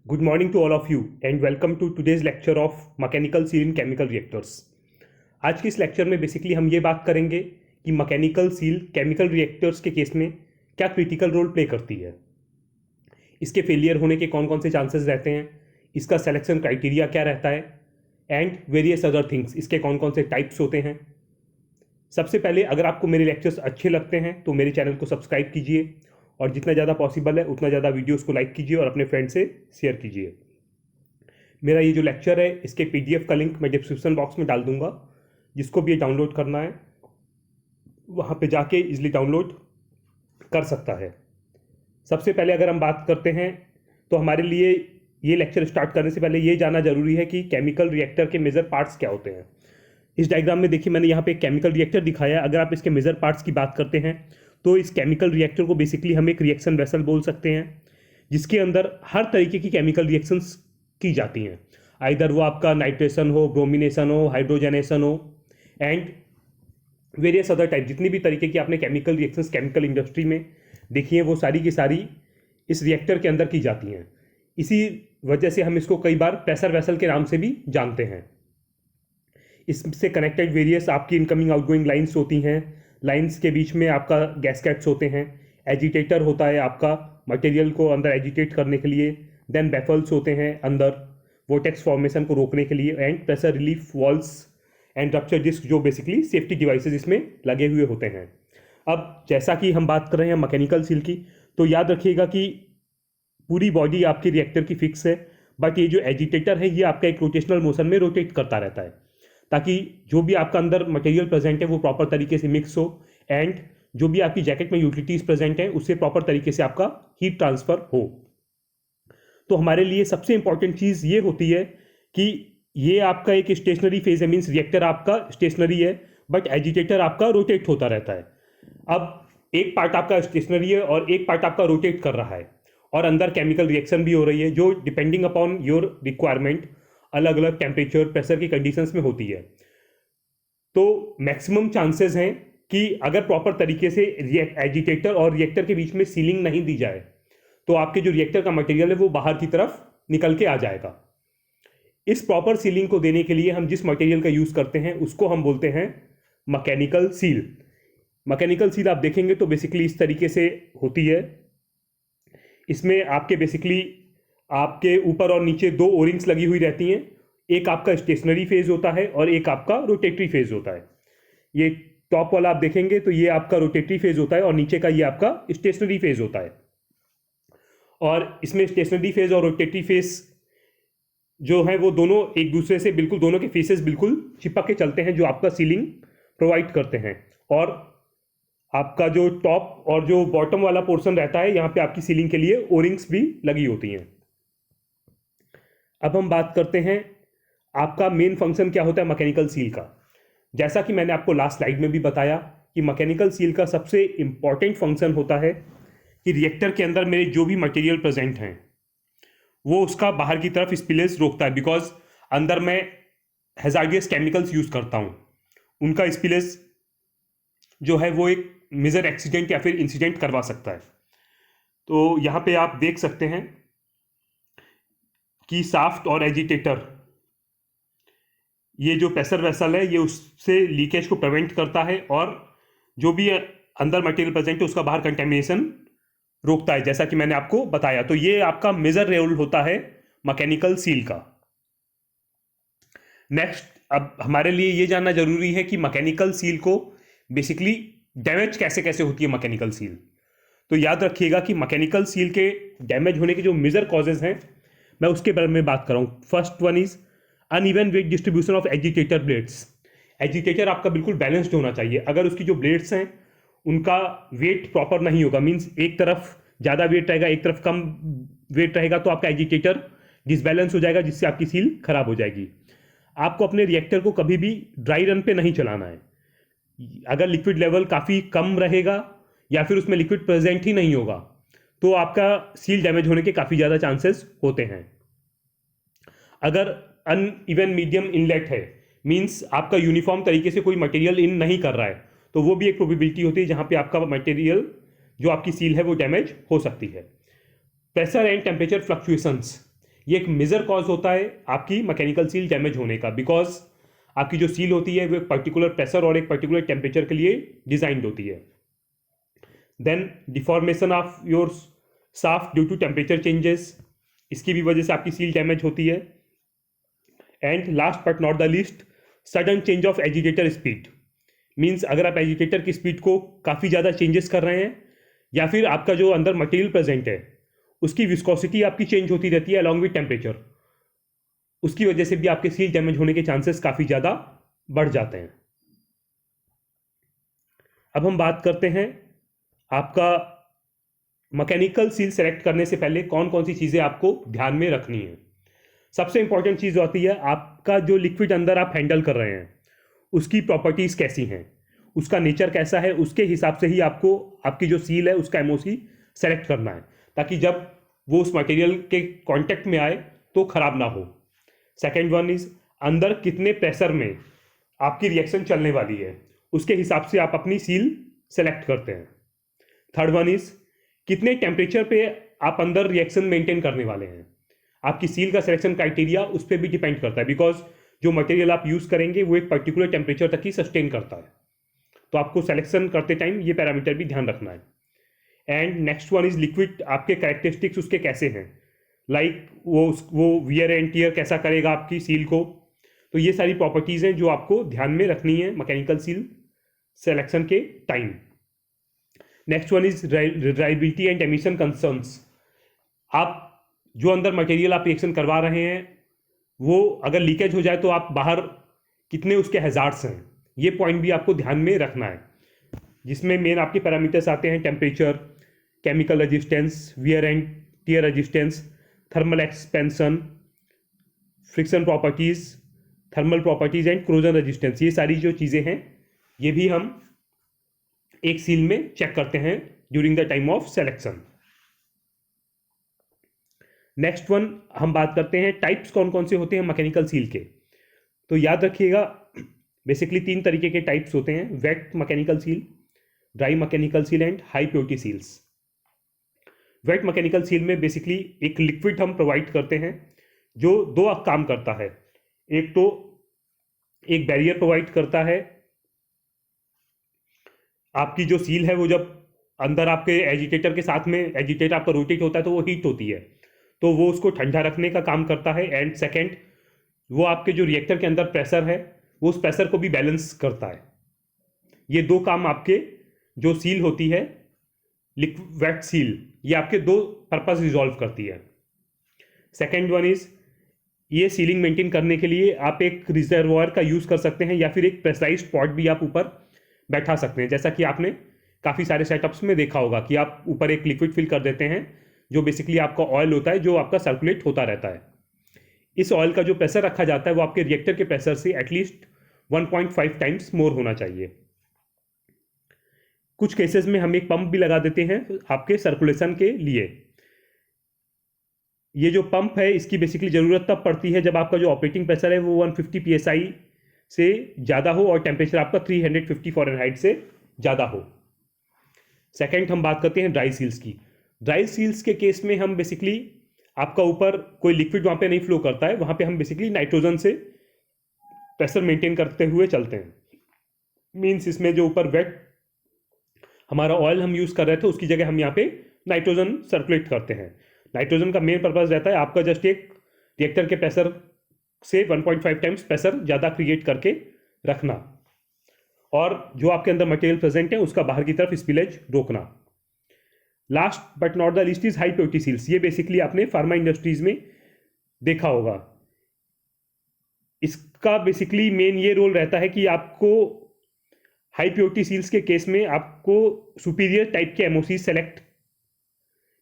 Good morning to all of you and welcome to today's lecture of Mechanical Seal in Chemical Reactors. आज के इस lecture में basically हम ये बात करेंगे कि मैकेनिकल सील केमिकल रिएक्टर्स के केस में क्या क्रिटिकल रोल प्ले करती है, इसके फेलियर होने के कौन कौन से चांसेस रहते हैं, इसका सिलेक्शन क्राइटेरिया क्या रहता है एंड वेरियस अदर थिंग्स, इसके कौन कौन से टाइप्स होते हैं। सबसे पहले अगर आपको मेरे लेक्चर्स अच्छे लगते हैं तो मेरे चैनल को सब्सक्राइब कीजिए और जितना ज़्यादा पॉसिबल है उतना ज़्यादा वीडियोस को लाइक कीजिए और अपने फ्रेंड से शेयर कीजिए। मेरा ये जो लेक्चर है इसके पीडीएफ का लिंक मैं डिस्क्रिप्शन बॉक्स में डाल दूंगा, जिसको भी ये डाउनलोड करना है वहाँ पे जाके इजीली डाउनलोड कर सकता है। सबसे पहले अगर हम बात करते हैं तो हमारे लिए ये लेक्चर स्टार्ट करने से पहले ये जानना जरूरी है कि केमिकल रिएक्टर के मेजर पार्ट्स क्या होते हैं। इस डायग्राम में देखिए मैंने यहाँ पे एक केमिकल रिएक्टर दिखाया है। अगर आप इसके मेजर पार्ट्स की बात करते हैं तो इस केमिकल रिएक्टर को बेसिकली हम एक रिएक्शन वेसल बोल सकते हैं, जिसके अंदर हर तरीके की केमिकल रिएक्शंस की जाती हैं। आइदर वो आपका नाइट्रेशन हो, ब्रोमिनेशन हो, हाइड्रोजनेशन हो एंड वेरियस अदर टाइप, जितनी भी तरीके की आपने केमिकल रिएक्शंस केमिकल इंडस्ट्री में देखी हैं वो सारी की सारी इस रिएक्टर के अंदर की जाती हैं। इसी वजह से हम इसको कई बार प्रेशर वेसल के नाम से भी जानते हैं। इससे कनेक्टेड वेरियस आपकी इनकमिंग आउटगोइंग लाइंस होती हैं। लाइंस के बीच में आपका गैसकेट्स होते हैं। एजिटेटर होता है आपका मटेरियल को अंदर एजिटेट करने के लिए। देन बेफल्स होते हैं अंदर वोटेक्स फॉर्मेशन को रोकने के लिए and pressure relief valves and rupture disc, जो बेसिकली सेफ्टी डिवाइसेस इसमें लगे हुए होते हैं। अब जैसा कि हम बात कर रहे हैं मैकेनिकल सील की, तो याद रखिएगा कि पूरी बॉडी आपकी रिएक्टर की फिक्स है, बट ये जो एजिटेटर है ये आपका एक रोटेशनल मोशन में रोटेट करता रहता है ताकि जो भी आपका अंदर मटेरियल प्रेजेंट है वो प्रॉपर तरीके से मिक्स हो एंड जो भी आपकी जैकेट में यूटिलिटीज प्रेजेंट है उससे प्रॉपर तरीके से आपका हीट ट्रांसफर हो। तो हमारे लिए सबसे इंपॉर्टेंट चीज़ ये होती है कि ये आपका एक स्टेशनरी फेज है, मीन्स रिएक्टर आपका स्टेशनरी है बट एजिटेटर आपका रोटेट होता रहता है। अब एक पार्ट आपका स्टेशनरी है और एक पार्ट आपका रोटेट कर रहा है और अंदर केमिकल रिएक्शन भी हो रही है जो डिपेंडिंग अपॉन योर रिक्वायरमेंट अलग अलग टेम्परेचर प्रेशर की कंडीशंस में होती है। तो मैक्सिमम चांसेस हैं कि अगर प्रॉपर तरीके से एजिटेटर और रिएक्टर के बीच में सीलिंग नहीं दी जाए तो आपके जो रिएक्टर का मटेरियल है वो बाहर की तरफ निकल के आ जाएगा। इस प्रॉपर सीलिंग को देने के लिए हम जिस मटेरियल का यूज करते हैं उसको हम बोलते हैं मैकेनिकल सील। मैकेनिकल सील आप देखेंगे तो बेसिकली इस तरीके से होती है। इसमें आपके बेसिकली आपके ऊपर और नीचे दो ओरिंग्स लगी हुई रहती हैं। एक आपका स्टेशनरी फेज होता है और एक आपका रोटेटरी फेज होता है। ये टॉप वाला आप देखेंगे तो ये आपका रोटेटरी फेज होता है और नीचे का ये आपका स्टेशनरी फेज होता है। और इसमें स्टेशनरी फेज और रोटेटरी फेज जो है वो दोनों एक दूसरे से बिल्कुल, दोनों के फेसेस बिल्कुल चिपक के चलते हैं जो आपका सीलिंग प्रोवाइड करते हैं। और आपका जो टॉप और जो बॉटम वाला पोर्शन रहता है यहाँ पे आपकी सीलिंग के लिए ओरिंग्स भी लगी होती हैं। अब हम बात करते हैं आपका मेन फंक्शन क्या होता है मैकेनिकल सील का। जैसा कि मैंने आपको लास्ट स्लाइड में भी बताया कि मैकेनिकल सील का सबसे इंपॉर्टेंट फंक्शन होता है कि रिएक्टर के अंदर मेरे जो भी मटेरियल प्रेजेंट हैं वो उसका बाहर की तरफ स्पिलेज रोकता है, बिकॉज अंदर मैं हैजार्डियस केमिकल्स यूज करता हूँ। उनका स्पिलेज जो है वो एक मेजर एक्सीडेंट या फिर इंसिडेंट करवा सकता है। तो यहाँ पे आप देख सकते हैं कि साफ्ट और एजिटेटर, ये जो प्रेशर वेसल है ये उससे लीकेज को प्रिवेंट करता है और जो भी अंदर मटेरियल प्रेजेंट है उसका बाहर कंटेमिनेशन रोकता है, जैसा कि मैंने आपको बताया। तो ये आपका मेजर रोल होता है मैकेनिकल सील का। नेक्स्ट, अब हमारे लिए ये जानना जरूरी है कि मैकेनिकल सील को बेसिकली डैमेज कैसे कैसे होती है मैकेनिकल सील। तो याद रखिएगा कि मैकेनिकल सील के डैमेज होने के जो मेजर कॉजेज हैं मैं उसके बारे में बात कर रहा हूँ। First one is uneven wait distribution of agitator blades. Agitator आपका बिल्कुल बैलेंस्ड होना चाहिए। अगर उसकी जो ब्लेड्स हैं उनका वेट प्रॉपर नहीं होगा, मीन्स एक तरफ ज़्यादा वेट रहेगा एक तरफ कम वेट रहेगा, तो आपका एजिटेटर डिसबैलेंस हो जाएगा जिससे आपकी सील खराब हो जाएगी। आपको अपने रिएक्टर को कभी भी ड्राई रन पे नहीं चलाना है। अगर लिक्विड लेवल काफ़ी कम रहेगा या फिर उसमें लिक्विड प्रेजेंट ही नहीं होगा तो आपका सील डैमेज होने के काफ़ी ज़्यादा चांसेस होते हैं। अगर अनइवन मीडियम इनलेट है, मीन्स आपका यूनिफॉर्म तरीके से कोई मटेरियल इन नहीं कर रहा है, तो वो भी एक प्रोबेबिलिटी होती है जहाँ पे आपका मटेरियल जो आपकी सील है वो डैमेज हो सकती है। प्रेशर एंड टेम्परेचर फ्लक्चुएशंस, ये एक मेजर कॉज होता है आपकी मैकेनिकल सील डैमेज होने का, बिकॉज आपकी जो सील होती है वो एक पर्टिकुलर प्रेशर और एक पर्टिकुलर टेम्परेचर के लिए डिजाइंड होती है। Then deformation of your shaft due to temperature changes, इसकी भी वजह से आपकी सील डैमेज होती है। And last but not the least, sudden change of agitator speed, means अगर आप एजिटेटर की स्पीड को काफ़ी ज़्यादा चेंजेस कर रहे हैं या फिर आपका जो अंदर मटेरियल प्रेजेंट है उसकी विस्कोसिटी आपकी चेंज होती रहती है अलॉन्ग विद टेम्परेचर, उसकी वजह से भी आपके सील डैमेज होने के चांसेस काफ़ी ज़्यादा बढ़ जाते हैं। अब हम बात करते हैं आपका मैकेनिकल सील सेलेक्ट करने से पहले कौन कौन सी चीज़ें आपको ध्यान में रखनी है। सबसे इंपॉर्टेंट चीज़ होती है आपका जो लिक्विड अंदर आप हैंडल कर रहे हैं उसकी प्रॉपर्टीज़ कैसी हैं, उसका नेचर कैसा है, उसके हिसाब से ही आपको आपकी जो सील है उसका एमओसी सेलेक्ट करना है, ताकि जब वो उस मटेरियल के कांटेक्ट में आए तो ख़राब ना हो। सेकेंड वन इज अंदर कितने प्रेशर में आपकी रिएक्शन चलने वाली है, उसके हिसाब से आप अपनी सील सेलेक्ट करते हैं। थर्ड वन इज कितने टेम्परेचर पे आप अंदर रिएक्शन मेंटेन करने वाले हैं। आपकी सील का सिलेक्शन क्राइटेरिया उस पर भी डिपेंड करता है, बिकॉज जो मटेरियल आप यूज़ करेंगे वो एक पर्टिकुलर टेम्परेचर तक ही सस्टेन करता है, तो आपको सिलेक्शन करते टाइम ये पैरामीटर भी ध्यान रखना है। And next one is liquid, आपके कैरेक्टरिस्टिक्स उसके कैसे हैं, लाइक वो वियर एंड टियर कैसा करेगा आपकी सील को। तो ये सारी प्रॉपर्टीज़ हैं जो आपको ध्यान में रखनी है मैकेनिकल सील सिलेक्शन के time. Next one is reliability and emission concerns, आप जो अंदर मटेरियल आप रिएक्शन करवा रहे हैं वो अगर लीकेज हो जाए तो आप बाहर कितने उसके हैजार्ड्स हैं, ये पॉइंट भी आपको ध्यान में रखना है, जिसमें मेन आपके पैरामीटर्स आते हैं temperature, chemical resistance, wear and tear resistance, thermal expansion, friction properties, thermal properties and corrosion resistance. ये सारी जो चीज़ें हैं ये भी हम एक सील में चेक करते हैं during the time of selection. Next one हम बात करते हैं टाइप्स कौन कौन से होते हैं मैकेनिकल सील के। तो याद रखिएगा बेसिकली 3 तरीके के टाइप्स होते हैं, wet mechanical seal, dry mechanical seal and high purity seals. Wet mechanical seal में बेसिकली एक लिक्विड हम प्रोवाइड करते हैं जो 2 काम करता है। एक तो एक बैरियर प्रोवाइड करता है, आपकी जो सील है वो जब अंदर आपके एजिटेटर के साथ में एजिटेटर आपका रोटेट होता है तो वो हीट होती है, तो वो उसको ठंडा रखने का काम करता है। एंड सेकेंड, वो आपके जो रिएक्टर के अंदर प्रेशर है वो उस प्रेशर को भी बैलेंस करता है। ये 2 काम आपके जो सील होती है वेट सील, ये आपके 2 पर्पस रिजॉल्व करती है। सेकेंड वन इज ये सीलिंग मेंटेन करने के लिए आप एक रिजर्वॉयर का यूज़ कर सकते हैं या फिर एक प्रेशराइज्ड पॉट भी आप ऊपर बैठा सकते हैं, जैसा कि आपने काफ़ी सारे सेटअप्स में देखा होगा कि आप ऊपर एक लिक्विड फिल कर देते हैं जो बेसिकली आपका ऑयल होता है जो आपका सर्कुलेट होता रहता है। इस ऑयल का जो प्रेशर रखा जाता है वो आपके रिएक्टर के प्रेशर से एटलीस्ट 1.5 टाइम्स मोर होना चाहिए। कुछ केसेस में हम एक पंप भी लगा देते हैं आपके सर्कुलेशन के लिए। ये जो पंप है इसकी बेसिकली ज़रूरत तब पड़ती है जब आपका जो ऑपरेटिंग प्रेशर है वो 150 psi से ज़्यादा हो और टेम्परेचर आपका 350 फ़ारेनहाइट से ज़्यादा हो। सेकेंड हम बात करते हैं ड्राई सील्स की। ड्राई सील्स के केस में हम बेसिकली आपका ऊपर कोई लिक्विड वहाँ पे नहीं फ्लो करता है, वहाँ पे हम बेसिकली नाइट्रोजन से प्रेशर मेंटेन करते हुए चलते हैं। मीन्स इसमें जो ऊपर वेट हमारा ऑयल हम यूज़ कर रहे थे उसकी जगह हम यहाँ पे नाइट्रोजन सर्कुलेट करते हैं। नाइट्रोजन का मेन पर्पस रहता है आपका जस्ट एक रिएक्टर के प्रेशर से 1.5 टाइम्स प्रेशर ज़्यादा क्रिएट करके रखना और जो आपके अंदर मटेरियल प्रेजेंट है उसका बाहर की तरफ स्पिलेज रोकना। Last but not the least is high purity seals. ये बेसिकली आपने फार्मा इंडस्ट्रीज में देखा होगा। इसका बेसिकली मेन ये रोल रहता है कि आपको हाई प्योरिटी सील्स के केस में आपको सुपीरियर टाइप के एमओसी सेलेक्ट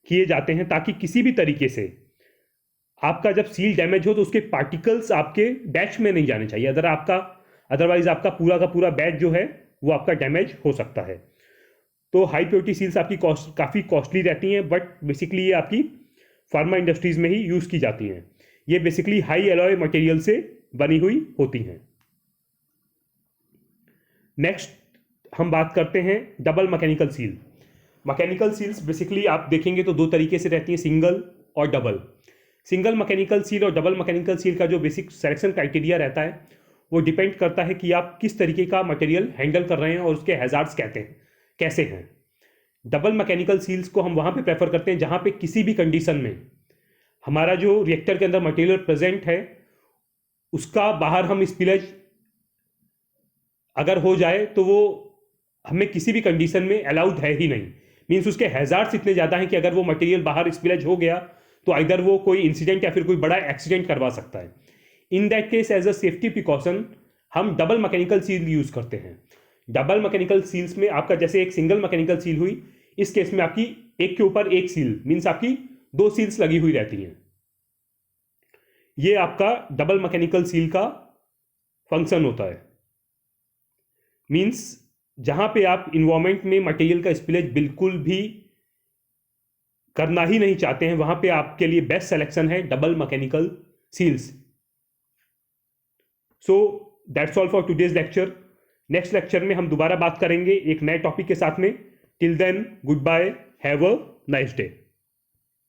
किए जाते हैं ताकि किसी भी तरीके से आपका जब सील डैमेज हो तो उसके पार्टिकल्स आपके बैच में नहीं जाने चाहिए, अदरवाइज आपका पूरा का पूरा बैच जो है वो आपका डैमेज हो सकता है। तो हाई प्योरिटी सील्स आपकी काफ़ी कॉस्टली रहती हैं, बट बेसिकली ये आपकी फार्मा इंडस्ट्रीज में ही यूज़ की जाती हैं। ये बेसिकली हाई एलॉय मटेरियल से बनी हुई होती हैं। नेक्स्ट हम बात करते हैं double mechanical seal. Mechanical seals basically आप देखेंगे तो 2 तरीके से रहती हैं, सिंगल और डबल। सिंगल मैकेनिकल सील और डबल मैकेनिकल सील का जो बेसिक सिलेक्शन क्राइटेरिया रहता है वो डिपेंड करता है कि आप किस तरीके का मटेरियल हैंडल कर रहे हैं और उसके हैजार्ड्स कैसे हैं। डबल मैकेनिकल सील्स को हम वहाँ पे प्रेफर करते हैं जहाँ पे किसी भी कंडीशन में हमारा जो रिएक्टर के अंदर मटेरियल प्रेजेंट है उसका बाहर हम स्पिलेज अगर हो जाए तो वो हमें किसी भी कंडीशन में अलाउड है ही नहीं। मीन्स उसके हैजार्ड्स इतने ज़्यादा हैं कि अगर वो मटेरियल बाहर स्पिलेज हो गया तो आइदर वो कोई इंसिडेंट या फिर कोई बड़ा एक्सीडेंट करवा सकता है। In that case as a safety precaution हम डबल मैकेनिकल सील यूज करते हैं। डबल मैकेनिकल सील्स में आपका जैसे एक सिंगल मैकेनिकल सील हुई, इस केस में आपकी एक के ऊपर एक सील मीन्स आपकी 2 सील्स लगी हुई रहती हैं। ये आपका डबल मैकेनिकल सील का फंक्शन होता है। मीन्स जहां पे आप इन्वायरमेंट में मटेरियल का स्पिलेज बिल्कुल भी करना ही नहीं चाहते हैं वहां पे आपके लिए बेस्ट सिलेक्शन है double mechanical seals. So that's all for today's lecture. Next lecture में हम दोबारा बात करेंगे एक नए टॉपिक के साथ में। Till then good bye, have a nice day.